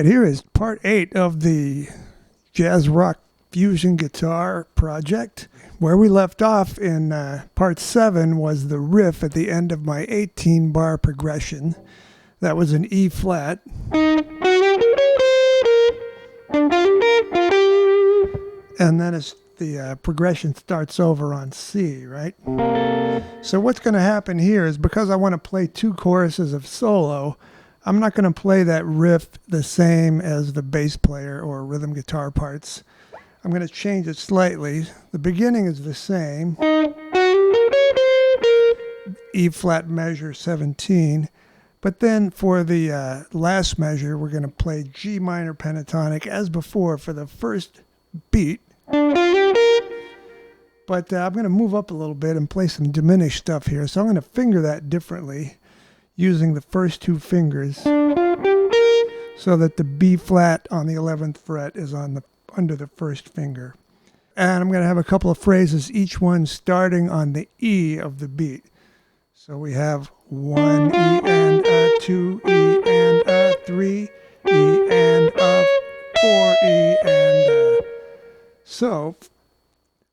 right, here is part 8 of the jazz rock fusion guitar project. Where we left off in part 7 was the riff at the end of my 18-bar progression. That was an E flat. And then the progression starts over on C, right? So what's going to happen here is, because I want to play 2 choruses of solo, I'm not going to play that riff the same as the bass player or rhythm guitar parts. I'm going to change it slightly. The beginning is the same. E flat measure 17. But then for the last measure, we're going to play G minor pentatonic as before for the first beat. But I'm going to move up a little bit and play some diminished stuff here. So I'm going to finger that differently, using the first 2 fingers, so that the B flat on the 11th fret is under the first finger. And I'm going to have a couple of phrases, each one starting on the E of the beat. So we have 1 E and a, 2 E and a, 3 E and a, 4 E and a. So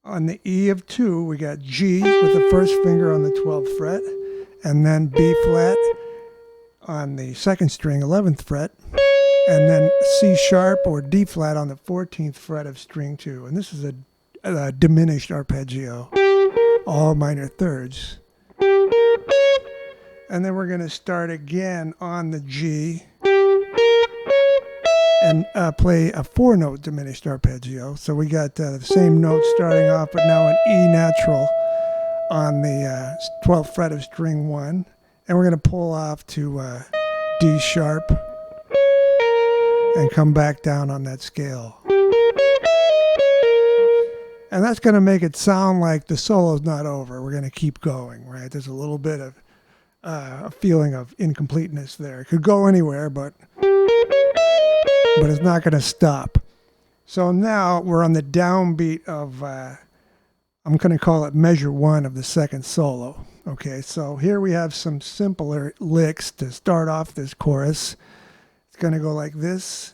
on the E of 2, we got G with the first finger on the 12th fret, and then B flat on the 2nd string, 11th fret, and then C sharp or D flat on the 14th fret of string 2. And this is a diminished arpeggio, all minor thirds. And then we're going to start again on the G and play a 4-note diminished arpeggio. So we got the same note starting off, but now an E natural on the 12th fret of string 1. And we're going to pull off to D sharp and come back down on that scale. And that's going to make it sound like the solo's not over. We're going to keep going, right? There's a little bit of a feeling of incompleteness there. It could go anywhere, but it's not going to stop. So now we're on the downbeat of, I'm going to call it measure 1 of the 2nd solo. Okay, so here we have some simpler licks to start off this chorus. It's going to go like this.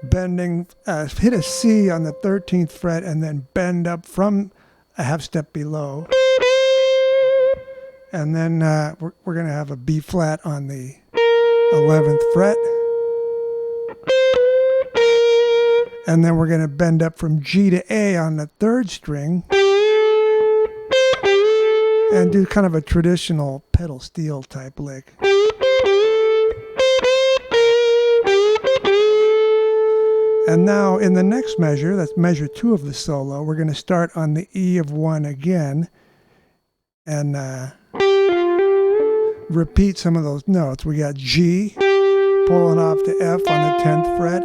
Bending, hit a C on the 13th fret and then bend up from a half step below. And then we're going to have a B flat on the 11th fret. And then we're going to bend up from G to A on the 3rd string and do kind of a traditional pedal steel type lick. And now in the next measure, that's measure 2 of the solo, we're going to start on the E of 1 again and repeat some of those notes. We got G, pulling off to F on the 10th fret,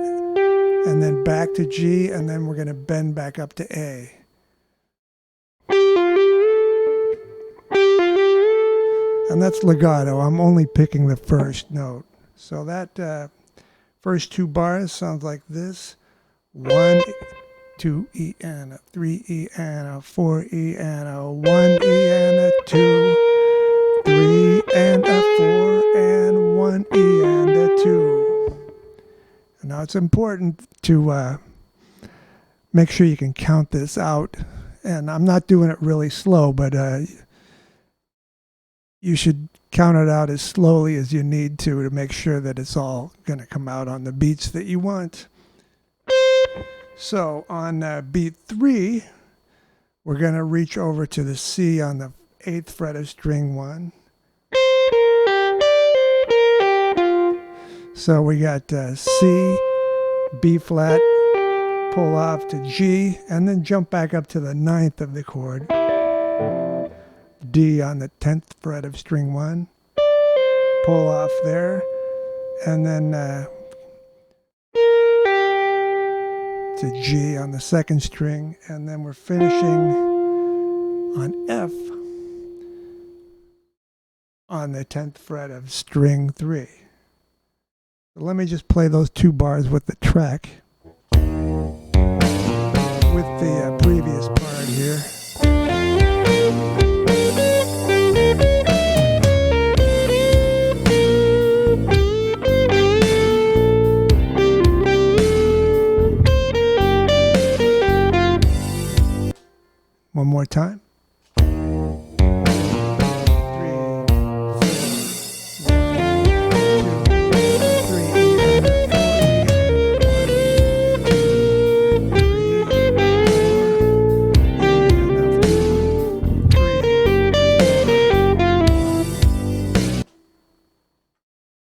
and then back to G, and then we're going to bend back up to A. And that's legato. I'm only picking the first note. So that first 2 bars sounds like this. 1, 2 E and a, 3 E and a, 4 E and a, 1 E and a, 2, 3 and a, 4 and 1 E and a, 2. And now it's important to make sure you can count this out. And I'm not doing it really slow, but you should count it out as slowly as you need to make sure that it's all going to come out on the beats that you want. So on beat 3, we're going to reach over to the C on the 8th fret of string 1. So we got C, B flat, pull off to G, and then jump back up to the 9th of the chord. D on the 10th fret of string 1, pull off there, and then to G on the 2nd string, and then we're finishing on F on the 10th fret of string 3. So let me just play those 2 bars with the track, with the previous part here. One more time.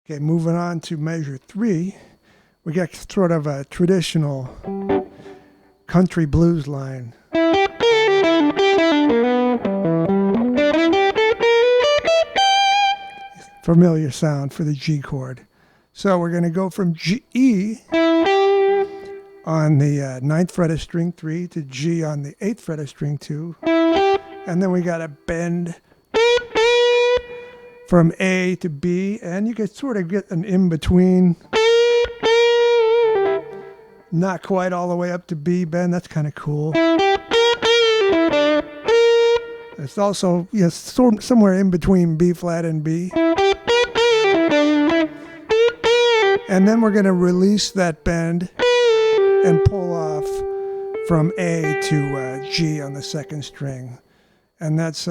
Okay, moving on to measure 3, we got sort of a traditional country blues line. Familiar sound for the G chord. So we're going to go from E on the 9th fret of string 3 to G on the 8th fret of string 2. And then we got to bend from A to B, and you can sort of get an in-between. Not quite all the way up to B bend. That's kind of cool. It's also, yes, somewhere in between B flat and B. And then we're going to release that bend and pull off from A to G on the 2nd string. And that's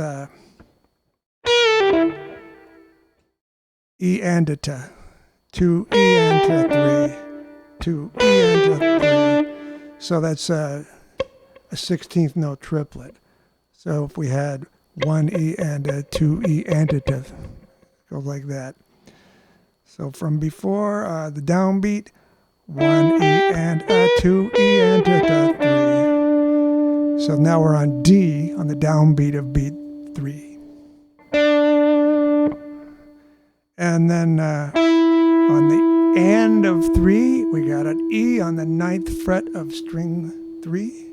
E and a ta, to E and a 3, to E and a 3. So that's a 16th note triplet. So if we had 1 E and a 2 E and a ta, goes like that. So from before the downbeat, 1 E and a 2 E and a ta 3. So now we're on D on the downbeat of beat 3. And then on the end of 3, we got an E on the 9th fret of string 3.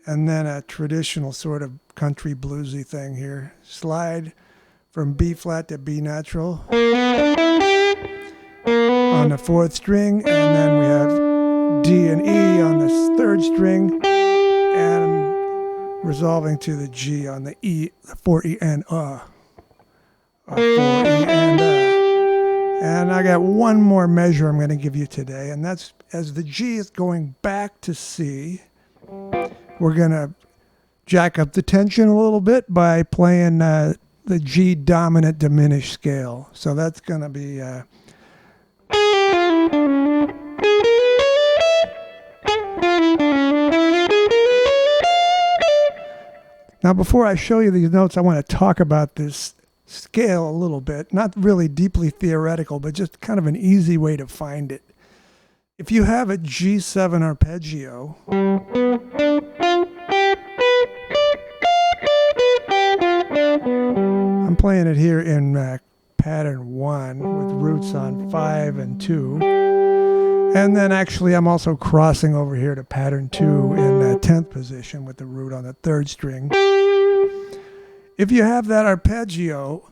And then a traditional sort of country bluesy thing here. Slide from B flat to B natural on the 4th string. And then we have D and E on the 3rd string. And resolving to the G on the E, the 4 E and 4 E and And I got one more measure I'm going to give you today, and that's as the G is going back to C, we're going to jack up the tension a little bit by playing the G dominant diminished scale. So that's going to be Now before I show you these notes, I want to talk about this scale a little bit. Not really deeply theoretical, but just kind of an easy way to find it. If you have a G7 arpeggio, I'm playing it here in pattern 1 with roots on 5 and 2. And then actually I'm also crossing over here to pattern 2 in 10th position with the root on the 3rd string. If you have that arpeggio,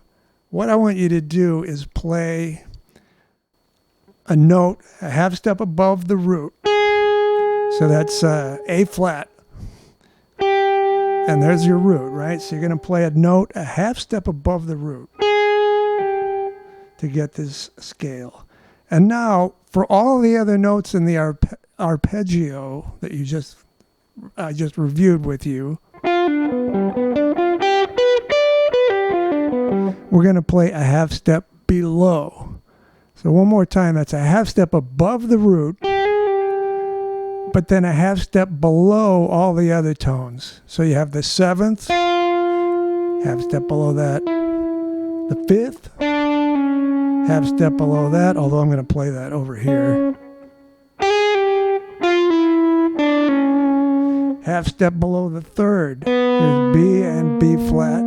what I want you to do is play a note a half step above the root. So that's A flat. And there's your root, right? So you're going to play a note a half step above the root to get this scale. And now, for all the other notes in the arpeggio that I just reviewed with you, we're going to play a half step below. So one more time, that's a half step above the root, but then a half step below all the other tones. So you have the 7th, half step below that, the 5th, half step below that, although I'm going to play that over here. Half step below the 3rd. There's B and B flat.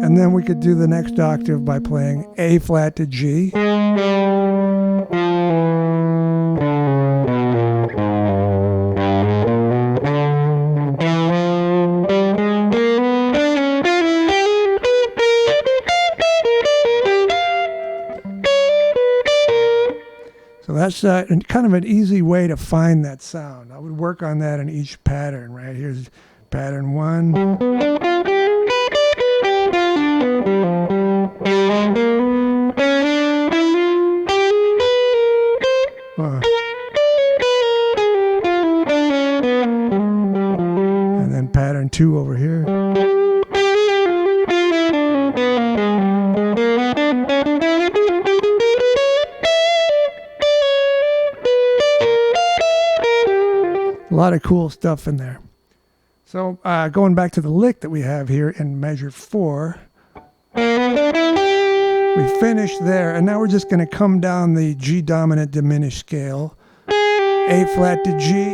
And then we could do the next octave by playing A flat to G. So that's kind of an easy way to find that sound. I would work on that in each pattern, right? Here's pattern 1. And then pattern 2 over here. lot of cool stuff in there. So going back to the lick that we have here in measure 4, we finished there, and now we're just going to come down the G dominant diminished scale, A flat to G,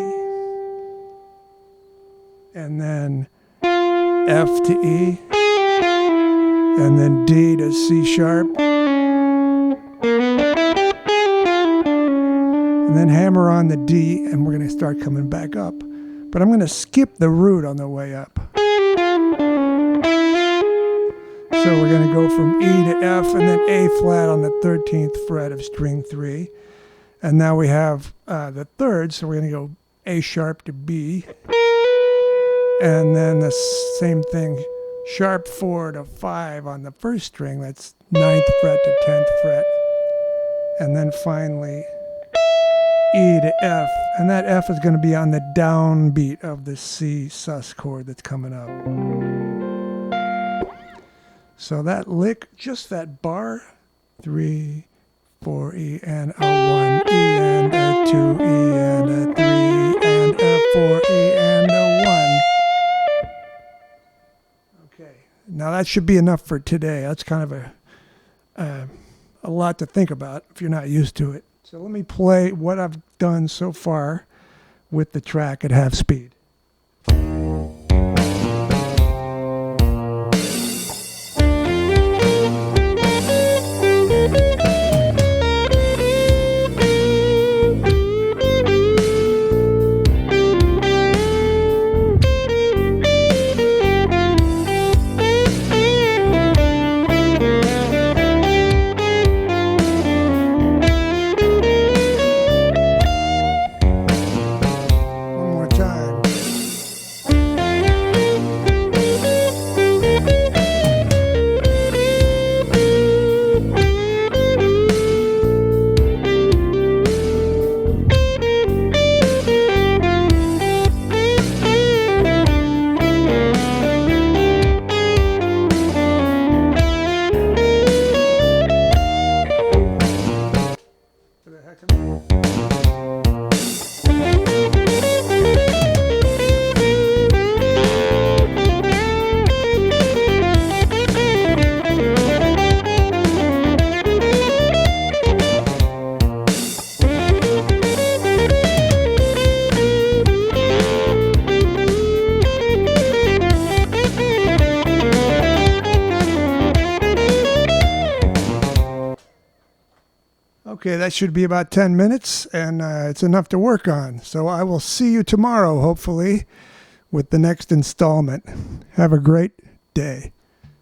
and then F to E, and then D to C sharp, and then hammer on the D, and we're going to start coming back up. But I'm going to skip the root on the way up. So we're going to go from E to F and then A flat on the 13th fret of string 3. And now we have the third, so we're going to go A sharp to B. And then the same thing, sharp 4 to 5 on the first string. That's 9th fret to 10th fret. And then finally E to F, and that F is going to be on the downbeat of the C sus chord that's coming up. So that lick, just that bar, 3, 4 E and a 1 E and a 2 E and a 3 and a 4 E and a 1. Okay, now that should be enough for today. That's kind of a lot to think about if you're not used to it. So let me play what I've done so far with the track at half speed. Okay, that should be about 10 minutes, and it's enough to work on. So I will see you tomorrow, hopefully, with the next installment. Have a great day.